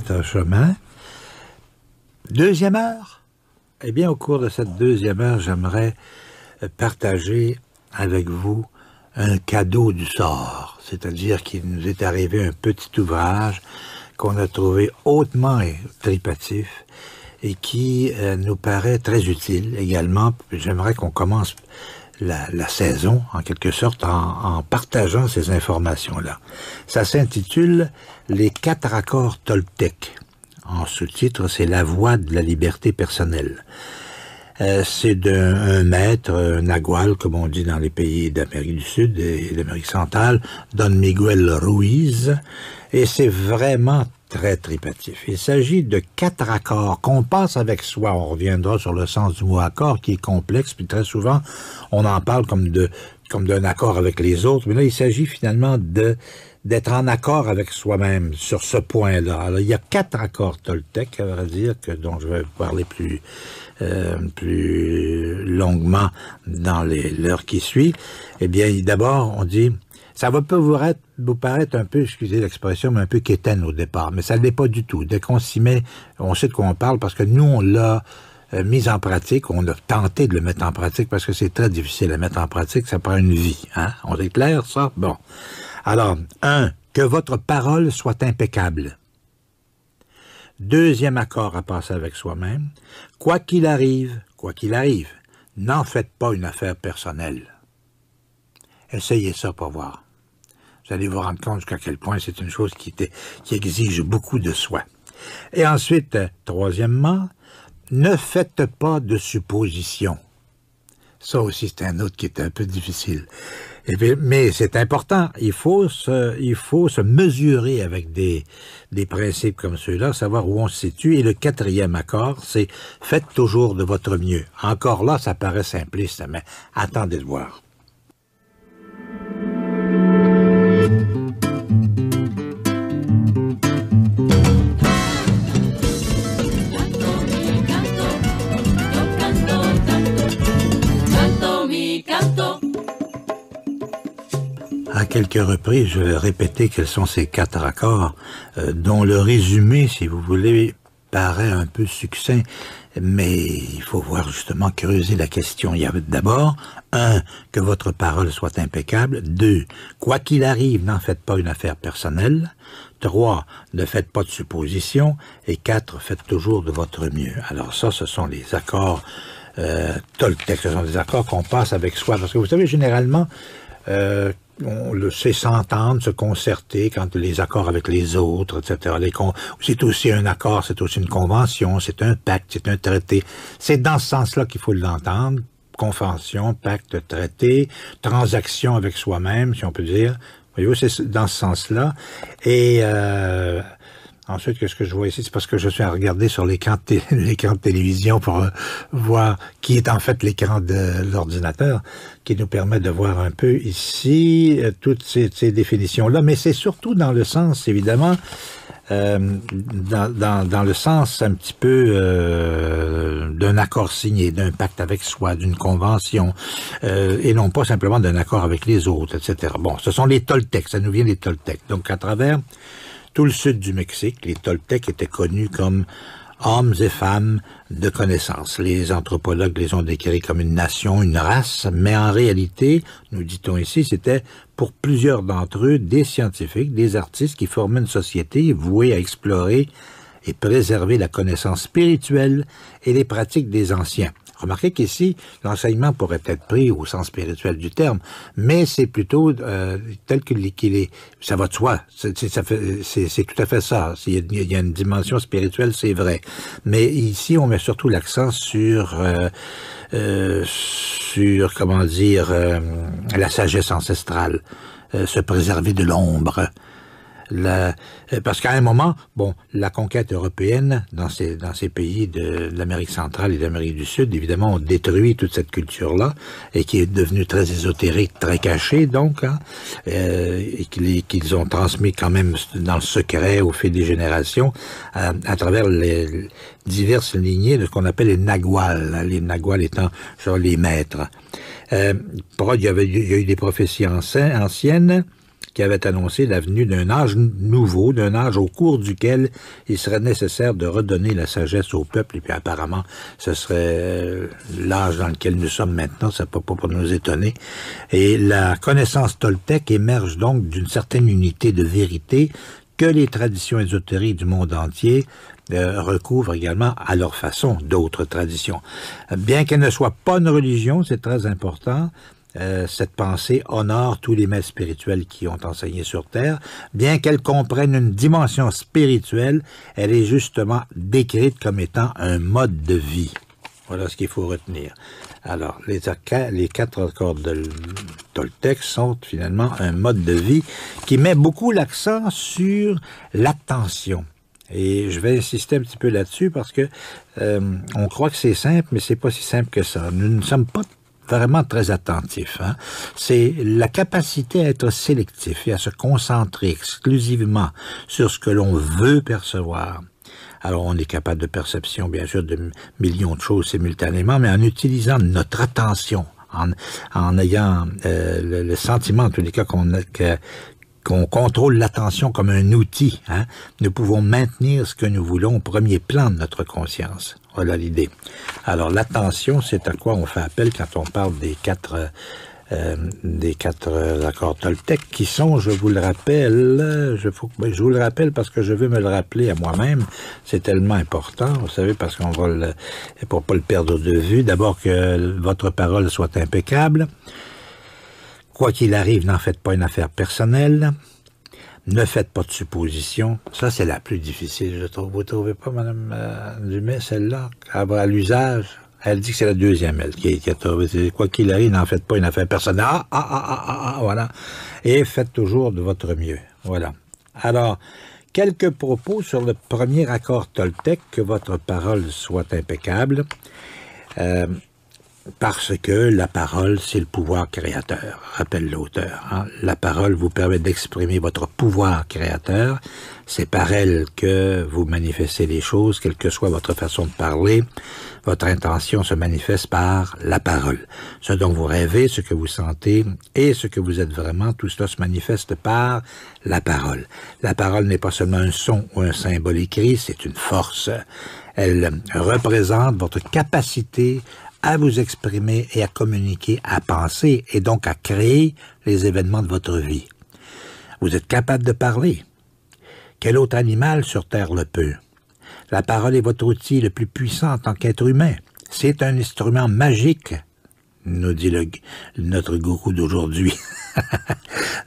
votre chemin. Deuxième heure. Eh bien, au cours de cette deuxième heure, j'aimerais partager avec vous un cadeau du sort. C'est-à-dire qu'il nous est arrivé un petit ouvrage qu'on a trouvé hautement tripatif et qui nous paraît très utile également. J'aimerais qu'on commence la saison, en quelque sorte, en partageant ces informations-là. Ça s'intitule « Les 4 accords Toltec ». En sous-titre, c'est « La voie de la liberté personnelle ». C'est d'un maître, un nagual, comme on dit dans les pays d'Amérique du Sud et d'Amérique centrale, Don Miguel Ruiz, et c'est vraiment très tripatif. Il s'agit de 4 accords qu'on passe avec soi. On reviendra sur le sens du mot accord qui est complexe, puis très souvent, on en parle comme d'un accord avec les autres, mais là, il s'agit finalement d'être en accord avec soi-même sur ce point-là. Alors, il y a 4 accords Toltec, à vrai dire, dont je vais vous parler plus longuement dans l'heure qui suit. Eh bien, d'abord, on dit, ça va vous paraître un peu, excusez l'expression, mais un peu quétaine au départ, mais ça ne l'est pas du tout. Dès qu'on s'y met, on sait de quoi on parle, parce que nous, on l'a mis en pratique, on a tenté de le mettre en pratique, parce que c'est très difficile à mettre en pratique, ça prend une vie. Hein? On est clair, ça? Bon. Alors, 1, que votre parole soit impeccable. Deuxième accord à passer avec soi-même, quoi qu'il arrive, n'en faites pas une affaire personnelle. Essayez ça pour voir. Vous allez vous rendre compte jusqu'à quel point c'est une chose qui exige beaucoup de soi. Et ensuite, troisièmement, ne faites pas de suppositions. Ça aussi, c'est un autre qui est un peu difficile. Mais c'est important. Il faut se mesurer avec des principes comme ceux-là, savoir où on se situe. Et le 4e accord, c'est « faites toujours de votre mieux ». Encore là, ça paraît simpliste, mais attendez de voir. À quelques reprises, je vais répéter quels sont ces 4 accords, dont le résumé, si vous voulez, paraît un peu succinct, mais il faut voir justement creuser la question. Il y a d'abord, 1, que votre parole soit impeccable. 2, quoi qu'il arrive, n'en faites pas une affaire personnelle. 3, ne faites pas de suppositions. Et 4, faites toujours de votre mieux. Alors ça, ce sont les accords Toltec. Ce sont des accords qu'on passe avec soi. Parce que vous savez, généralement, on le sait s'entendre, se concerter quand les accords avec les autres, etc. C'est aussi un accord, c'est aussi une convention, c'est un pacte, c'est un traité. C'est dans ce sens-là qu'il faut l'entendre. Convention, pacte, traité, transaction avec soi-même, si on peut dire. Voyez-vous, c'est dans ce sens-là. Et ensuite, qu'est-ce que je vois ici? C'est parce que je suis à regarder sur l'écran de télévision pour voir qui est en fait l'écran de l'ordinateur, qui nous permet de voir un peu ici toutes ces définitions-là. Mais c'est surtout dans le sens, évidemment, dans le sens un petit peu d'un accord signé, d'un pacte avec soi, d'une convention, et non pas simplement d'un accord avec les autres, etc. Bon, ce sont les Toltecs, ça nous vient des Toltecs. Donc, à travers tout le sud du Mexique, les Toltecs étaient connus comme hommes et femmes de connaissance. Les anthropologues les ont décrits comme une nation, une race, mais en réalité, nous dit-on ici, c'était pour plusieurs d'entre eux des scientifiques, des artistes qui formaient une société vouée à explorer et préserver la connaissance spirituelle et les pratiques des anciens. Remarquez qu'ici, l'enseignement pourrait être pris au sens spirituel du terme, mais c'est plutôt tel qu'il est. Ça va de soi. C'est tout à fait ça. Il y a une dimension spirituelle, c'est vrai. Mais ici, on met surtout l'accent sur comment dire, la sagesse ancestrale, se préserver de l'ombre. Parce qu'à un moment, bon, la conquête européenne dans ces pays de l'Amérique centrale et de l'Amérique du Sud, évidemment, ont détruit toute cette culture-là et qui est devenue très ésotérique, très cachée, donc, hein, et qu'ils ont transmis quand même dans le secret au fil des générations à travers les diverses lignées de ce qu'on appelle les naguals, les naguals étant les maîtres. Il y a eu des prophéties anciennes qui avait annoncé la venue d'un âge nouveau, d'un âge au cours duquel il serait nécessaire de redonner la sagesse au peuple, et puis apparemment, ce serait l'âge dans lequel nous sommes maintenant, ça peut pas pour nous étonner. Et la connaissance toltèque émerge donc d'une certaine unité de vérité que les traditions ésotériques du monde entier recouvrent également à leur façon d'autres traditions. Bien qu'elle ne soit pas une religion, c'est très important, cette pensée honore tous les maîtres spirituels qui ont enseigné sur Terre. Bien qu'elle comprenne une dimension spirituelle, elle est justement décrite comme étant un mode de vie. Voilà ce qu'il faut retenir. Alors, les 4 accords de Toltec sont finalement un mode de vie qui met beaucoup l'accent sur l'attention. Et je vais insister un petit peu là-dessus parce que on croit que c'est simple, mais c'est pas si simple que ça. Nous ne sommes pas vraiment très attentifs. Hein? C'est la capacité à être sélectif et à se concentrer exclusivement sur ce que l'on veut percevoir. Alors, on est capable de perception, bien sûr, de millions de choses simultanément, mais en utilisant notre attention, en ayant le sentiment, en tous les cas, qu'on contrôle l'attention comme un outil, hein, nous pouvons maintenir ce que nous voulons au premier plan de notre conscience. Voilà l'idée. Alors, l'attention, c'est à quoi on fait appel quand on parle des quatre accords Toltec, qui sont, je vous le rappelle, je vous le rappelle parce que je veux me le rappeler à moi-même, c'est tellement important, vous savez, parce qu'on va pour pas le perdre de vue, d'abord que votre parole soit impeccable, quoi qu'il arrive, n'en faites pas une affaire personnelle, ne faites pas de suppositions, ça c'est la plus difficile, je trouve. Vous trouvez pas, Mme Dumais, celle-là, à l'usage? Elle dit que c'est la deuxième, elle, qui a trouvé. Quoi qu'il arrive, n'en faites pas une affaire personnelle. Voilà. Et faites toujours de votre mieux. Voilà. Alors, quelques propos sur le premier accord Toltec, que votre parole soit impeccable, parce que la parole, c'est le pouvoir créateur, rappelle l'auteur. Hein? La parole vous permet d'exprimer votre pouvoir créateur. C'est par elle que vous manifestez les choses, quelle que soit votre façon de parler. Votre intention se manifeste par la parole. Ce dont vous rêvez, ce que vous sentez et ce que vous êtes vraiment, tout cela se manifeste par la parole. La parole n'est pas seulement un son ou un symbole écrit, c'est une force. Elle représente votre capacité à vous exprimer et à communiquer, à penser et donc à créer les événements de votre vie. Vous êtes capable de parler. Quel autre animal sur Terre le peut? La parole est votre outil le plus puissant en tant qu'être humain. C'est un instrument magique, nous dit notre gourou d'aujourd'hui.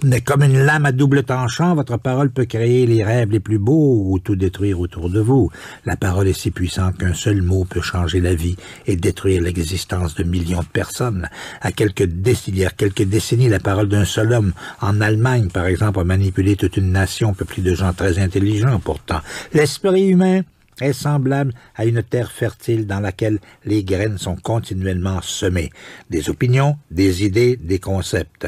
Mais comme une lame à double tranchant, votre parole peut créer les rêves les plus beaux ou tout détruire autour de vous. La parole est si puissante qu'un seul mot peut changer la vie et détruire l'existence de millions de personnes. Il y a quelques décennies, la parole d'un seul homme en Allemagne, par exemple, a manipulé toute une nation peuplée de gens très intelligents pourtant. L'esprit humain est semblable à une terre fertile dans laquelle les graines sont continuellement semées. Des opinions, des idées, des concepts.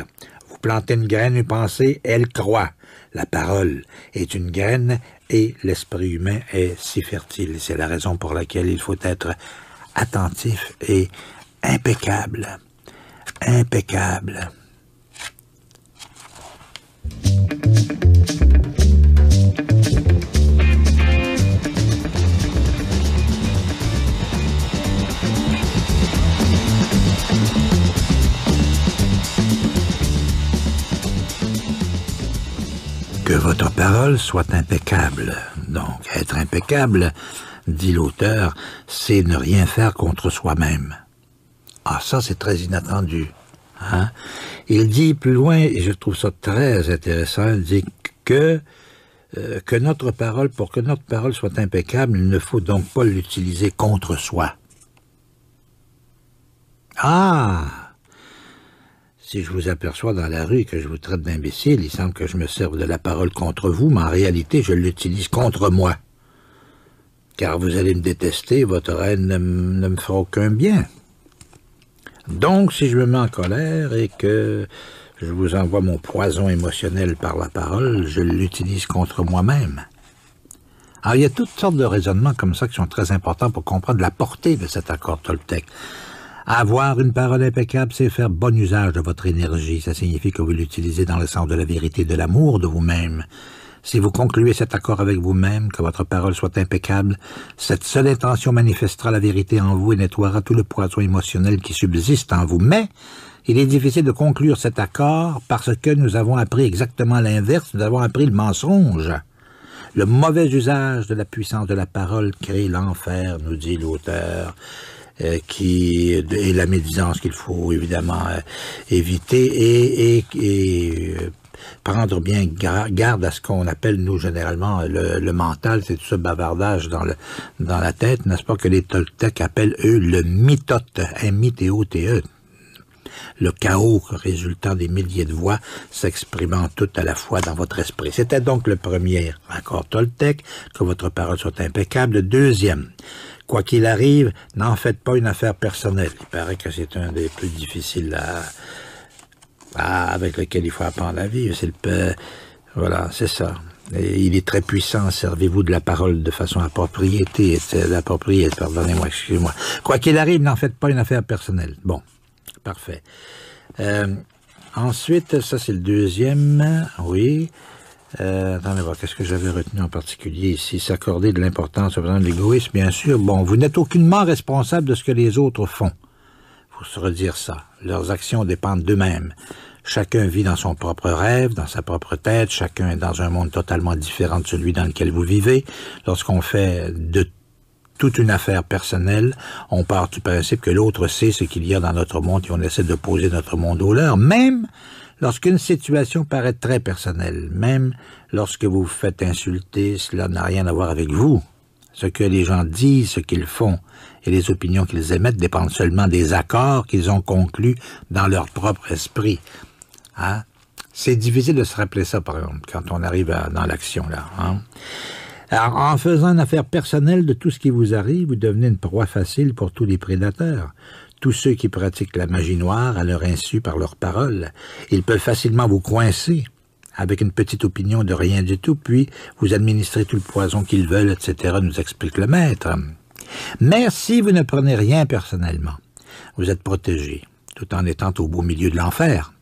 Vous plantez une graine, une pensée, elle croît. La parole est une graine et l'esprit humain est si fertile. C'est la raison pour laquelle il faut être attentif et impeccable. Impeccable. Que votre parole soit impeccable. Donc, être impeccable, dit l'auteur, c'est ne rien faire contre soi-même. Ah, ça, c'est très inattendu. Hein? Il dit plus loin, et je trouve ça très intéressant, il dit que notre parole, pour que notre parole soit impeccable, il ne faut donc pas l'utiliser contre soi. Ah! Si je vous aperçois dans la rue et que je vous traite d'imbécile, il semble que je me serve de la parole contre vous, mais en réalité, je l'utilise contre moi. Car vous allez me détester, votre haine ne me fera aucun bien. Donc, si je me mets en colère et que je vous envoie mon poison émotionnel par la parole, je l'utilise contre moi-même. Alors, il y a toutes sortes de raisonnements comme ça qui sont très importants pour comprendre la portée de cet accord Toltec. Avoir une parole impeccable, c'est faire bon usage de votre énergie. Ça signifie que vous l'utilisez dans le sens de la vérité, de l'amour de vous-même. Si vous concluez cet accord avec vous-même, que votre parole soit impeccable, cette seule intention manifestera la vérité en vous et nettoiera tout le poison émotionnel qui subsiste en vous. Mais il est difficile de conclure cet accord parce que nous avons appris exactement l'inverse, nous avons appris le mensonge. Le mauvais usage de la puissance de la parole crée l'enfer, nous dit l'auteur, qui est la médisance qu'il faut évidemment éviter et prendre bien garde à ce qu'on appelle, nous, généralement, le mental, c'est tout ce bavardage dans la tête, n'est-ce pas, que les Toltecs appellent, eux, le mitote, M-I-T-O-T-E. Le chaos résultant des milliers de voix s'exprimant toutes à la fois dans votre esprit. C'était donc le premier accord Toltec, que votre parole soit impeccable. Le deuxième, quoi qu'il arrive, n'en faites pas une affaire personnelle. Il paraît que c'est un des plus difficiles avec lequel il faut apprendre à vivre. Voilà, c'est ça. Et il est très puissant. Servez-vous de la parole de façon appropriée, pardonnez-moi, excusez-moi. Quoi qu'il arrive, n'en faites pas une affaire personnelle. Bon. Parfait. Ensuite, ça c'est le deuxième, oui. Attendez voir, qu'est-ce que j'avais retenu en particulier ici? S'accorder de l'importance au de l'égoïsme, bien sûr. Bon, vous n'êtes aucunement responsable de ce que les autres font. Il faut se redire ça. Leurs actions dépendent d'eux-mêmes. Chacun vit dans son propre rêve, dans sa propre tête. Chacun est dans un monde totalement différent de celui dans lequel vous vivez. Lorsqu'on fait de toute une affaire personnelle, on part du principe que l'autre sait ce qu'il y a dans notre monde et on essaie de poser notre monde au leur, même lorsqu'une situation paraît très personnelle, même lorsque vous vous faites insulter, cela n'a rien à voir avec vous. Ce que les gens disent, ce qu'ils font et les opinions qu'ils émettent dépendent seulement des accords qu'ils ont conclus dans leur propre esprit. Hein? C'est difficile de se rappeler ça, par exemple, quand on arrive dans l'action, là. Hein? Alors, en faisant une affaire personnelle de tout ce qui vous arrive, vous devenez une proie facile pour tous les prédateurs. Tous ceux qui pratiquent la magie noire à leur insu par leurs paroles, ils peuvent facilement vous coincer avec une petite opinion de rien du tout, puis vous administrez tout le poison qu'ils veulent, etc., nous explique le maître. Mais si vous ne prenez rien personnellement, vous êtes protégé, tout en étant au beau milieu de l'enfer.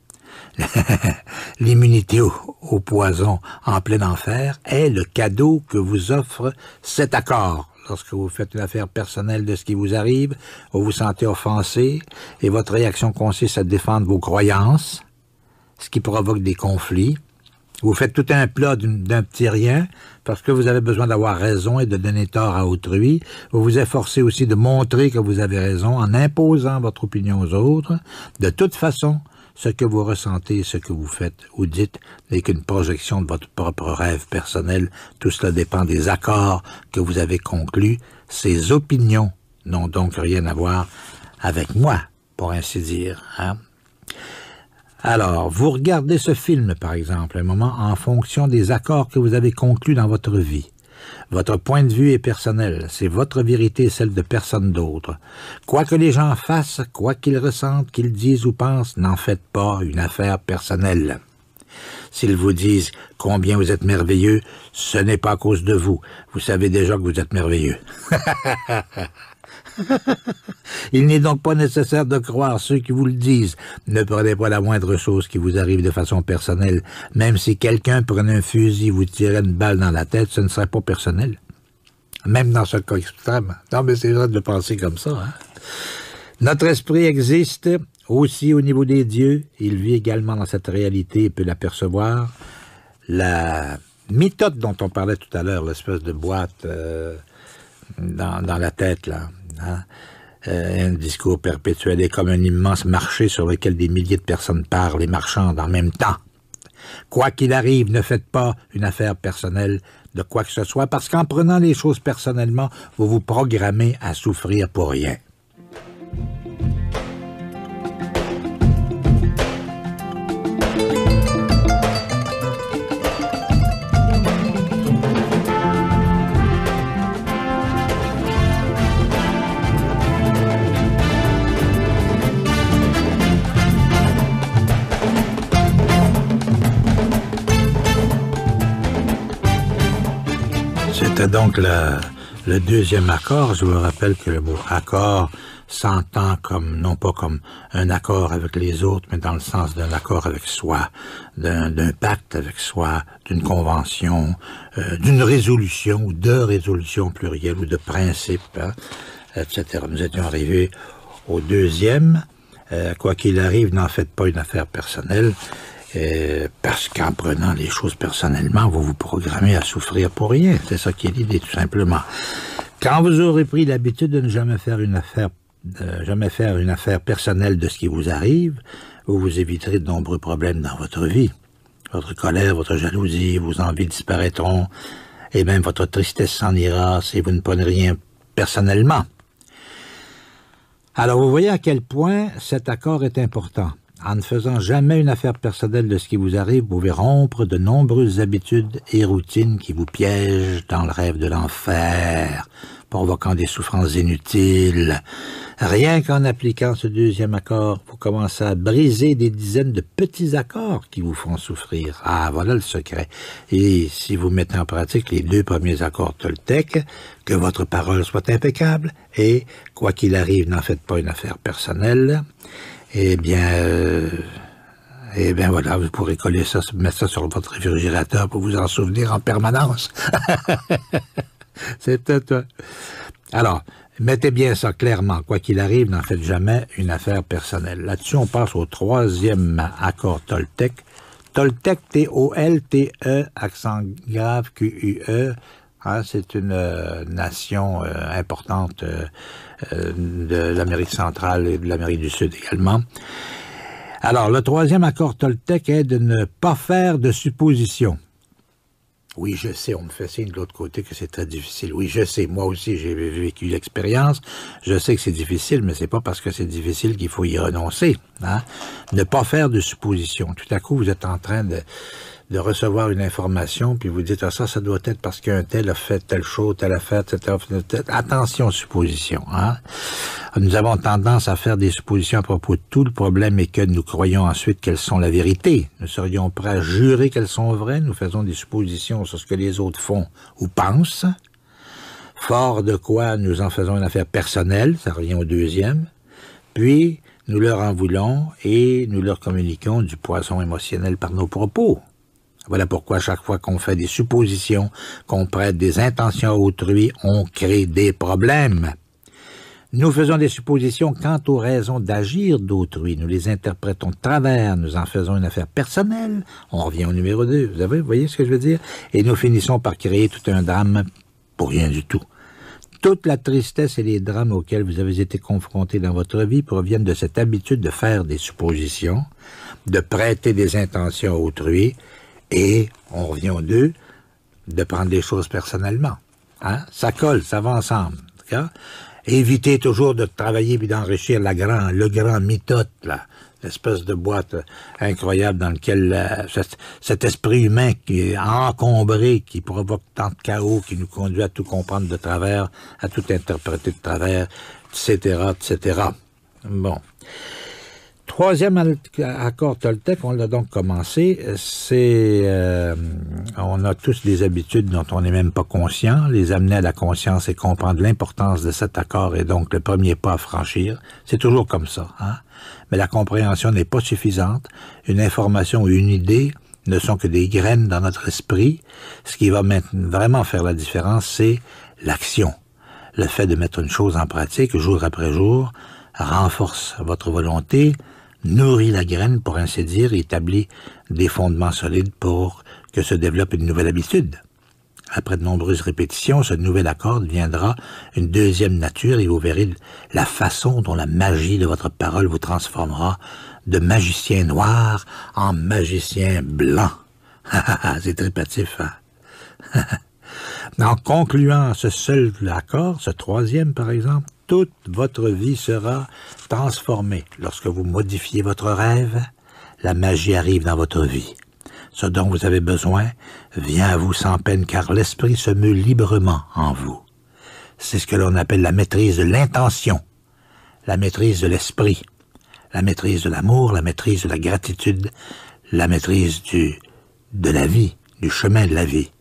L'immunité au poison en plein enfer est le cadeau que vous offre cet accord. Lorsque vous faites une affaire personnelle de ce qui vous arrive, vous vous sentez offensé et votre réaction consiste à défendre vos croyances, ce qui provoque des conflits. Vous faites tout un plat d'un petit rien parce que vous avez besoin d'avoir raison et de donner tort à autrui. Vous vous efforcez aussi de montrer que vous avez raison en imposant votre opinion aux autres. De toute façon, ce que vous ressentez, ce que vous faites ou dites n'est qu'une projection de votre propre rêve personnel. Tout cela dépend des accords que vous avez conclus. Ces opinions n'ont donc rien à voir avec moi, pour ainsi dire. Hein? Alors, vous regardez ce film, par exemple, un moment, en fonction des accords que vous avez conclus dans votre vie. Votre point de vue est personnel, c'est votre vérité et celle de personne d'autre. Quoi que les gens fassent, quoi qu'ils ressentent, qu'ils disent ou pensent, n'en faites pas une affaire personnelle. S'ils vous disent combien vous êtes merveilleux, ce n'est pas à cause de vous. Vous savez déjà que vous êtes merveilleux. Il n'est donc pas nécessaire de croire ceux qui vous le disent. Ne prenez pas la moindre chose qui vous arrive de façon personnelle. Même si quelqu'un prenait un fusil et vous tirait une balle dans la tête, ce ne serait pas personnel. Même dans ce cas extrême. Non, mais c'est vrai de le penser comme ça. Hein? Notre esprit existe aussi au niveau des dieux. Il vit également dans cette réalité et peut l'apercevoir. La mitote dont on parlait tout à l'heure, l'espèce de boîte dans la tête, là. Hein? Un discours perpétuel est comme un immense marché sur lequel des milliers de personnes parlent et marchandent en même temps. Quoi qu'il arrive, ne faites pas une affaire personnelle de quoi que ce soit, parce qu'en prenant les choses personnellement, vous vous programmez à souffrir pour rien. C'était donc le deuxième accord. Je vous rappelle que le mot accord s'entend comme, non pas comme un accord avec les autres, mais dans le sens d'un accord avec soi, d'un pacte avec soi, d'une convention, d'une résolution, ou de résolutions plurielles, ou de principes, hein, etc. Nous étions arrivés au deuxième. Quoi qu'il arrive, n'en faites pas une affaire personnelle, parce qu'en prenant les choses personnellement, vous vous programmez à souffrir pour rien. C'est ça qui est l'idée, tout simplement. Quand vous aurez pris l'habitude de ne jamais faire une affaire personnelle de ce qui vous arrive, vous vous éviterez de nombreux problèmes dans votre vie. Votre colère, votre jalousie, vos envies disparaîtront, et même votre tristesse s'en ira si vous ne prenez rien personnellement. Alors, vous voyez à quel point cet accord est important. En ne faisant jamais une affaire personnelle de ce qui vous arrive, vous pouvez rompre de nombreuses habitudes et routines qui vous piègent dans le rêve de l'enfer, provoquant des souffrances inutiles. Rien qu'en appliquant ce deuxième accord, vous commencez à briser des dizaines de petits accords qui vous font souffrir. Ah, voilà le secret. Et si vous mettez en pratique les 2 premiers accords Toltec, que votre parole soit impeccable, et, quoi qu'il arrive, n'en faites pas une affaire personnelle, eh bien voilà, vous pourrez coller ça, mettre ça sur votre réfrigérateur pour vous en souvenir en permanence. C'est tout. Alors, mettez bien ça clairement. Quoi qu'il arrive, n'en faites jamais une affaire personnelle. Là-dessus, on passe au 3e accord Toltec. Toltec, T-O-L-T-E, accent grave, Q-U-E. Hein, c'est une nation importante de l'Amérique centrale et de l'Amérique du Sud également. Alors, le 3e accord Toltec est de ne pas faire de suppositions. Oui, je sais, on me fait signe de l'autre côté que c'est très difficile. Oui, je sais, moi aussi j'ai vécu l'expérience. Je sais que c'est difficile, mais c'est pas parce que c'est difficile qu'il faut y renoncer. Hein? Ne pas faire de suppositions. Tout à coup, vous êtes en train de recevoir une information, puis vous dites, ah, ça doit être parce qu'un tel a fait telle chose, telle affaire, etc. Attention aux suppositions. Hein? Nous avons tendance à faire des suppositions à propos de tout. Le problème est que nous croyons ensuite qu'elles sont la vérité. Nous serions prêts à jurer qu'elles sont vraies. Nous faisons des suppositions sur ce que les autres font ou pensent. Fort de quoi nous en faisons une affaire personnelle, ça revient au 2e. Puis, nous leur en voulons et nous leur communiquons du poison émotionnel par nos propos. Voilà pourquoi chaque fois qu'on fait des suppositions, qu'on prête des intentions à autrui, on crée des problèmes. Nous faisons des suppositions quant aux raisons d'agir d'autrui. Nous les interprétons de travers, nous en faisons une affaire personnelle. On revient au numéro 2, vous voyez ce que je veux dire? Et nous finissons par créer tout un drame pour rien du tout. Toute la tristesse et les drames auxquels vous avez été confrontés dans votre vie proviennent de cette habitude de faire des suppositions, de prêter des intentions à autrui, et, on revient au 2, de prendre des choses personnellement. Hein? Ça colle, ça va ensemble. D'accord? Évitez toujours de travailler puis d'enrichir le grand mitote, là, l'espèce de boîte incroyable dans laquelle cet esprit humain qui est encombré, qui provoque tant de chaos, qui nous conduit à tout comprendre de travers, à tout interpréter de travers, etc., etc. Bon. 3e accord Toltec, on l'a donc commencé, c'est... on a tous des habitudes dont on n'est même pas conscient. Les amener à la conscience et comprendre l'importance de cet accord est donc le premier pas à franchir. C'est toujours comme ça, hein? Mais la compréhension n'est pas suffisante. Une information ou une idée ne sont que des graines dans notre esprit. Ce qui va vraiment faire la différence, c'est l'action. Le fait de mettre une chose en pratique jour après jour renforce votre volonté, nourrit la graine, pour ainsi dire, et établit des fondements solides pour que se développe une nouvelle habitude. Après de nombreuses répétitions, ce nouvel accord deviendra une 2e nature et vous verrez la façon dont la magie de votre parole vous transformera de magicien noir en magicien blanc. C'est tripatif, hein? En concluant ce seul accord, ce 3e par exemple, toute votre vie sera transformée. Lorsque vous modifiez votre rêve, la magie arrive dans votre vie. Ce dont vous avez besoin vient à vous sans peine, car l'esprit se meut librement en vous. C'est ce que l'on appelle la maîtrise de l'intention, la maîtrise de l'esprit, la maîtrise de l'amour, la maîtrise de la gratitude, la maîtrise de la vie, du chemin de la vie.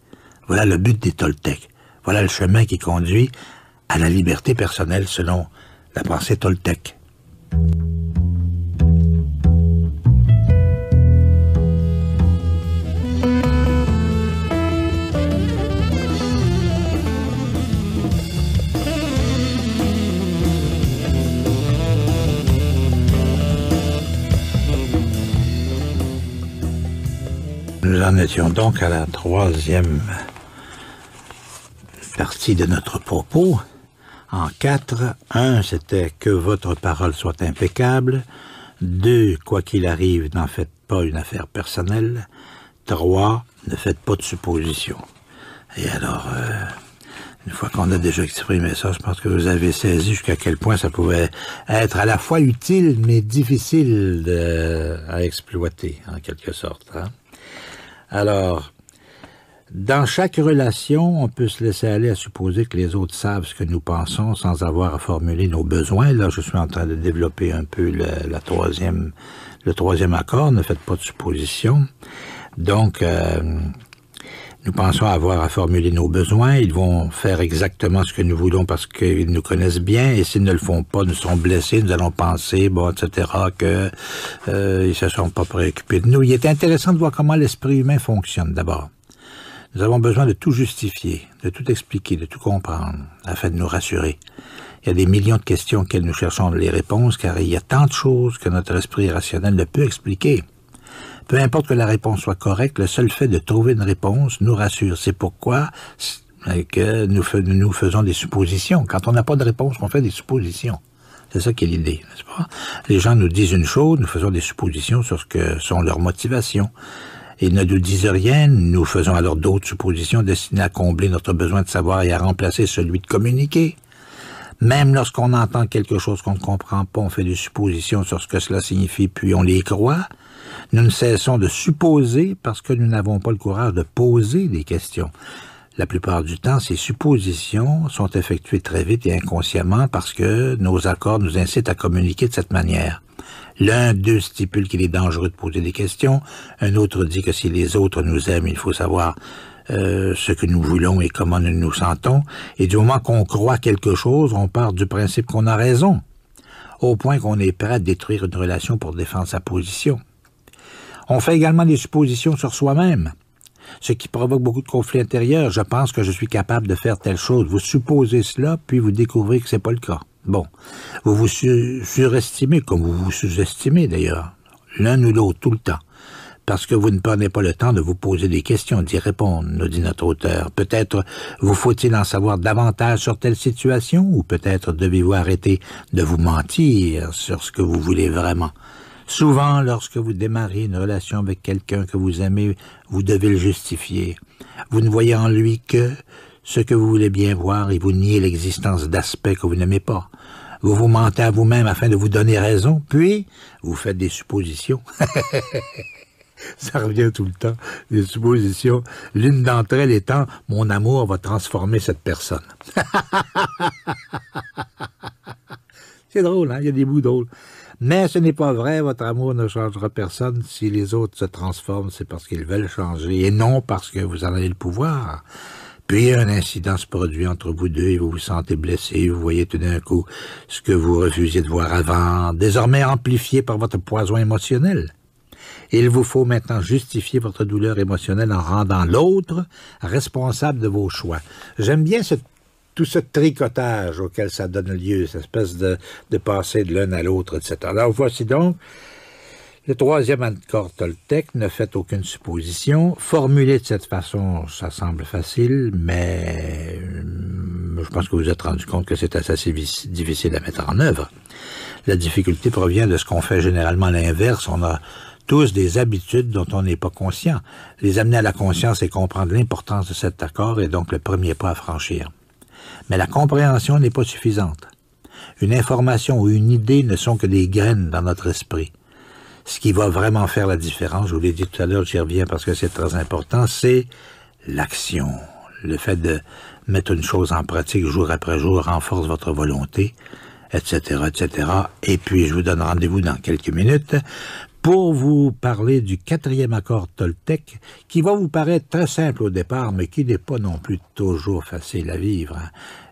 Voilà le but des Toltecs. Voilà le chemin qui conduit à la liberté personnelle selon la pensée toltèque. Nous en étions donc à la troisième partie de notre propos. En 4, 1, c'était que votre parole soit impeccable. 2, quoi qu'il arrive, n'en faites pas une affaire personnelle. 3, ne faites pas de suppositions. Et alors, une fois qu'on a déjà exprimé ça, je pense que vous avez saisi jusqu'à quel point ça pouvait être à la fois utile, mais difficile à exploiter, en quelque sorte. Hein? Alors, dans chaque relation, on peut se laisser aller à supposer que les autres savent ce que nous pensons sans avoir à formuler nos besoins. Là, je suis en train de développer un peu le troisième accord, ne faites pas de suppositions. Donc, nous pensons avoir à formuler nos besoins. Ils vont faire exactement ce que nous voulons parce qu'ils nous connaissent bien. Et s'ils ne le font pas, nous serons blessés. Nous allons penser, bon, etc., que ils se sont pas préoccupés de nous. Il est intéressant de voir comment l'esprit humain fonctionne, d'abord. Nous avons besoin de tout justifier, de tout expliquer, de tout comprendre, afin de nous rassurer. Il y a des millions de questions auxquelles nous cherchons les réponses, car il y a tant de choses que notre esprit rationnel ne peut expliquer. Peu importe que la réponse soit correcte, le seul fait de trouver une réponse nous rassure. C'est pourquoi que nous faisons des suppositions. Quand on n'a pas de réponse, on fait des suppositions. C'est ça qui est l'idée, n'est-ce pas? Les gens nous disent une chose, nous faisons des suppositions sur ce que sont leurs motivations. Ils ne nous disent rien, nous faisons alors d'autres suppositions destinées à combler notre besoin de savoir et à remplacer celui de communiquer. Même lorsqu'on entend quelque chose qu'on ne comprend pas, on fait des suppositions sur ce que cela signifie, puis on les croit. Nous ne cessons de supposer parce que nous n'avons pas le courage de poser des questions. La plupart du temps, ces suppositions sont effectuées très vite et inconsciemment parce que nos accords nous incitent à communiquer de cette manière. L'un d'eux stipule qu'il est dangereux de poser des questions, un autre dit que si les autres nous aiment, il faut savoir ce que nous voulons et comment nous nous sentons, et du moment qu'on croit quelque chose, on part du principe qu'on a raison, au point qu'on est prêt à détruire une relation pour défendre sa position. On fait également des suppositions sur soi-même, ce qui provoque beaucoup de conflits intérieurs. Je pense que je suis capable de faire telle chose. Vous supposez cela, puis vous découvrez que c'est pas le cas. Bon, vous vous surestimez, comme vous vous sous-estimez d'ailleurs, l'un ou l'autre, tout le temps, parce que vous ne prenez pas le temps de vous poser des questions, d'y répondre, nous dit notre auteur. Peut-être vous faut-il en savoir davantage sur telle situation, ou peut-être devez-vous arrêter de vous mentir sur ce que vous voulez vraiment. Souvent, lorsque vous démarrez une relation avec quelqu'un que vous aimez, vous devez le justifier. Vous ne voyez en lui que ce que vous voulez bien voir et vous niez l'existence d'aspects que vous n'aimez pas. Vous vous mentez à vous-même afin de vous donner raison, puis vous faites des suppositions. Ça revient tout le temps, des suppositions. L'une d'entre elles étant « Mon amour va transformer cette personne. » C'est drôle, hein? Il y a des bouts drôles. Mais ce n'est pas vrai, votre amour ne changera personne. Si les autres se transforment, c'est parce qu'ils veulent changer, et non parce que vous en avez le pouvoir. Puis un incident se produit entre vous deux et vous vous sentez blessé, vous voyez tout d'un coup ce que vous refusiez de voir avant, désormais amplifié par votre poison émotionnel. Il vous faut maintenant justifier votre douleur émotionnelle en rendant l'autre responsable de vos choix. J'aime bien tout ce tricotage auquel ça donne lieu, cette espèce de passer de l'un à l'autre, etc. Alors voici donc le troisième accord toltèque, ne faites aucune supposition. Formulé de cette façon, ça semble facile, mais je pense que vous vous êtes rendu compte que c'est assez difficile à mettre en œuvre. La difficulté provient de ce qu'on fait généralement à l'inverse. On a tous des habitudes dont on n'est pas conscient. Les amener à la conscience et comprendre l'importance de cet accord est donc le premier pas à franchir. Mais la compréhension n'est pas suffisante. Une information ou une idée ne sont que des graines dans notre esprit. Ce qui va vraiment faire la différence, je vous l'ai dit tout à l'heure, j'y reviens parce que c'est très important, c'est l'action. Le fait de mettre une chose en pratique jour après jour renforce votre volonté, etc., etc. Et puis, je vous donne rendez-vous dans quelques minutes pour vous parler du 4e accord Toltec, qui va vous paraître très simple au départ, mais qui n'est pas non plus toujours facile à vivre. Hein.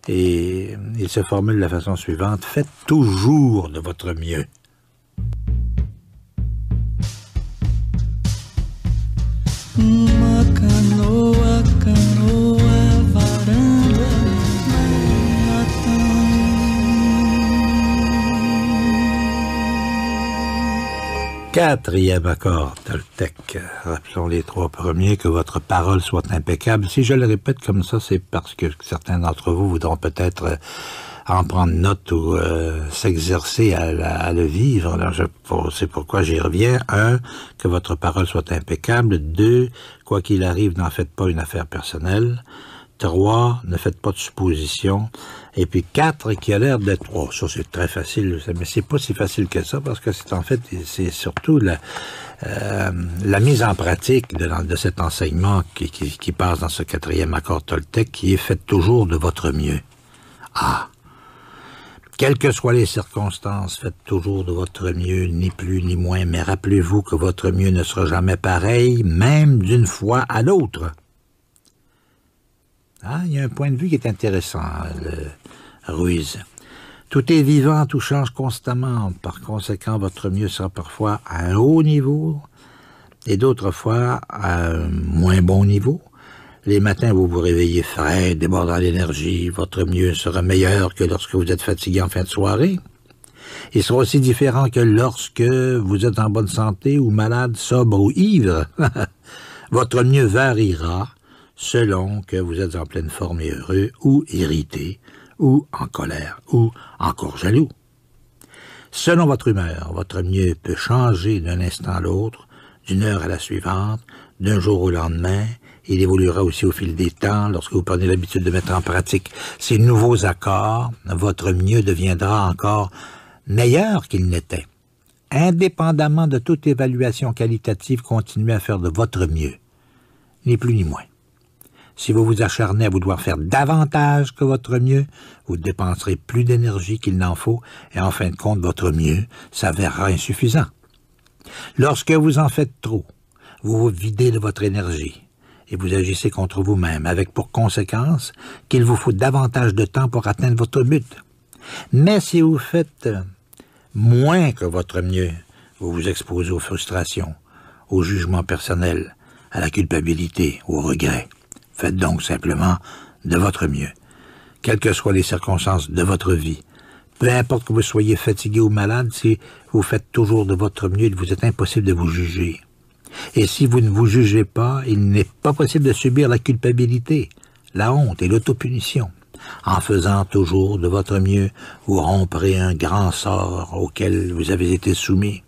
Et il se formule de la façon suivante: faites toujours de votre mieux. Uma canoa, varanda, Quatrième accord Toltec. Rappelons les 3 premiers: que votre parole soit impeccable. Si je le répète comme ça, c'est parce que certains d'entre vous voudront peut-être en prendre note ou s'exercer à le vivre. C'est pourquoi j'y reviens. 1, que votre parole soit impeccable. 2, quoi qu'il arrive, n'en faites pas une affaire personnelle. 3, ne faites pas de suppositions. Et puis 4, qui a l'air d'être... Oh, ça c'est très facile, mais c'est pas si facile que ça, parce que c'est surtout la mise en pratique de cet enseignement qui passe dans ce 4e accord Toltec, qui est: faites toujours de votre mieux. Ah! Quelles que soient les circonstances, faites toujours de votre mieux, ni plus ni moins, mais rappelez-vous que votre mieux ne sera jamais pareil, même d'une fois à l'autre. Ah, il y a un point de vue qui est intéressant, Ruiz. Tout est vivant, tout change constamment. Par conséquent, votre mieux sera parfois à un haut niveau et d'autres fois à un moins bon niveau. Les matins, vous vous réveillez frais, débordant d'énergie. Votre mieux sera meilleur que lorsque vous êtes fatigué en fin de soirée. Il sera aussi différent que lorsque vous êtes en bonne santé ou malade, sobre ou ivre. Votre mieux variera selon que vous êtes en pleine forme et heureux, ou irrité, ou en colère, ou encore jaloux. Selon votre humeur, votre mieux peut changer d'un instant à l'autre, d'une heure à la suivante, d'un jour au lendemain. Il évoluera aussi au fil des temps. Lorsque vous prenez l'habitude de mettre en pratique ces nouveaux accords, votre mieux deviendra encore meilleur qu'il n'était. Indépendamment de toute évaluation qualitative, continuez à faire de votre mieux, ni plus ni moins. Si vous vous acharnez à vouloir faire davantage que votre mieux, vous dépenserez plus d'énergie qu'il n'en faut, et en fin de compte, votre mieux s'avérera insuffisant. Lorsque vous en faites trop, vous vous videz de votre énergie, et vous agissez contre vous-même, avec pour conséquence qu'il vous faut davantage de temps pour atteindre votre but. Mais si vous faites moins que votre mieux, vous vous exposez aux frustrations, au jugement personnel, à la culpabilité, au regret. Faites donc simplement de votre mieux, quelles que soient les circonstances de votre vie. Peu importe que vous soyez fatigué ou malade, si vous faites toujours de votre mieux, il vous est impossible de vous juger. Et si vous ne vous jugez pas, il n'est pas possible de subir la culpabilité, la honte et l'autopunition. En faisant toujours de votre mieux, vous romprez un grand sort auquel vous avez été soumis.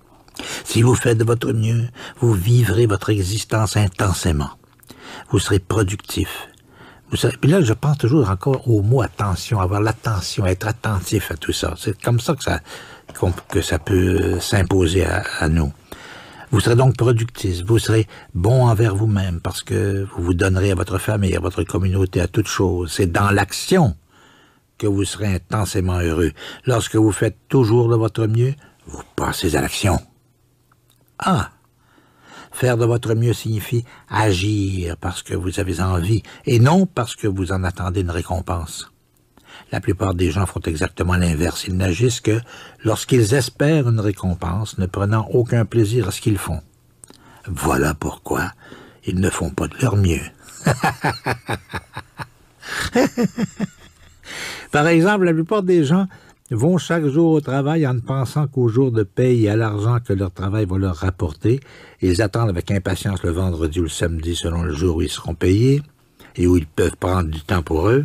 Si vous faites de votre mieux, vous vivrez votre existence intensément. Vous serez productif. Puis là, je pense toujours encore au mot attention, avoir l'attention, être attentif à tout ça. C'est comme ça que ça peut s'imposer à nous. Vous serez donc productif, vous serez bon envers vous-même parce que vous vous donnerez à votre famille, à votre communauté, à toute chose. C'est dans l'action que vous serez intensément heureux. Lorsque vous faites toujours de votre mieux, vous passez à l'action. Ah! Faire de votre mieux signifie agir parce que vous avez envie et non parce que vous en attendez une récompense. La plupart des gens font exactement l'inverse. Ils n'agissent que lorsqu'ils espèrent une récompense, ne prenant aucun plaisir à ce qu'ils font. Voilà pourquoi ils ne font pas de leur mieux. Par exemple, la plupart des gens vont chaque jour au travail en ne pensant qu'au jour de paye et à l'argent que leur travail va leur rapporter. Ils attendent avec impatience le vendredi ou le samedi selon le jour où ils seront payés et où ils peuvent prendre du temps pour eux.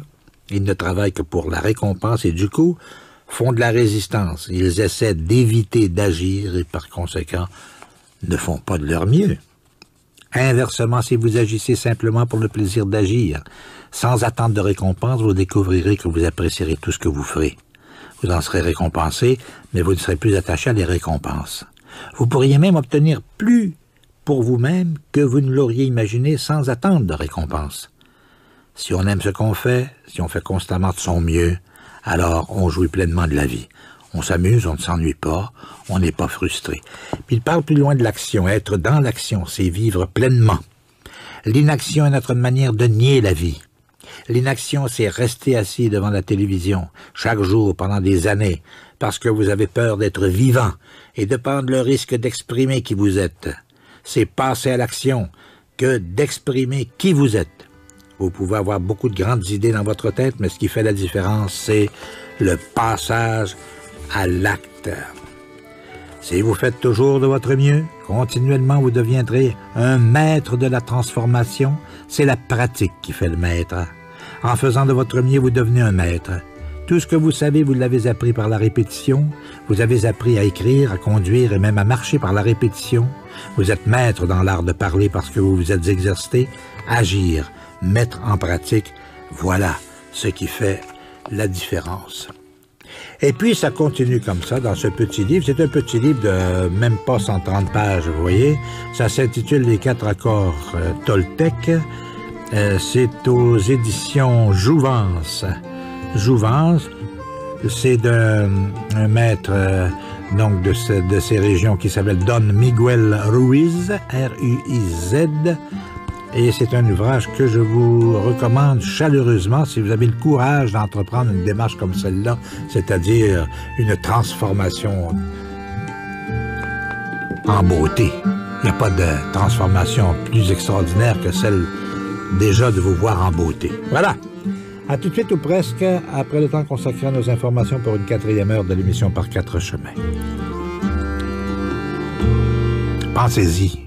Ils ne travaillent que pour la récompense et du coup font de la résistance. Ils essaient d'éviter d'agir et par conséquent ne font pas de leur mieux. Inversement, si vous agissez simplement pour le plaisir d'agir, sans attendre de récompense, vous découvrirez que vous apprécierez tout ce que vous ferez. Vous en serez récompensé, mais vous ne serez plus attaché à des récompenses. Vous pourriez même obtenir plus pour vous-même que vous ne l'auriez imaginé sans attendre de récompense. Si on aime ce qu'on fait, si on fait constamment de son mieux, alors on jouit pleinement de la vie. On s'amuse, on ne s'ennuie pas, on n'est pas frustré. Puis il parle plus loin de l'action. Être dans l'action, c'est vivre pleinement. L'inaction est notre manière de nier la vie. L'inaction, c'est rester assis devant la télévision, chaque jour, pendant des années, parce que vous avez peur d'être vivant et de prendre le risque d'exprimer qui vous êtes. C'est passer à l'action que d'exprimer qui vous êtes. Vous pouvez avoir beaucoup de grandes idées dans votre tête, mais ce qui fait la différence, c'est le passage à l'acte. Si vous faites toujours de votre mieux, continuellement vous deviendrez un maître de la transformation. C'est la pratique qui fait le maître. En faisant de votre mieux, vous devenez un maître. Tout ce que vous savez, vous l'avez appris par la répétition. Vous avez appris à écrire, à conduire et même à marcher par la répétition. Vous êtes maître dans l'art de parler parce que vous vous êtes exercé. Agir, mettre en pratique, voilà ce qui fait la différence. Et puis, ça continue comme ça dans ce petit livre. C'est un petit livre de même pas 130 pages, vous voyez. Ça s'intitule « Les 4 accords Toltec ». C'est aux éditions Jouvence. Jouvence, c'est d'un maître donc de ces régions qui s'appelle Don Miguel Ruiz, R-U-I-Z. Et c'est un ouvrage que je vous recommande chaleureusement si vous avez le courage d'entreprendre une démarche comme celle-là, c'est-à-dire une transformation en beauté. Il n'y a pas de transformation plus extraordinaire que celle déjà de vous voir en beauté. Voilà. À tout de suite ou presque, après le temps consacré à nos informations pour une 4e heure de l'émission Par 4 chemins. Pensez-y.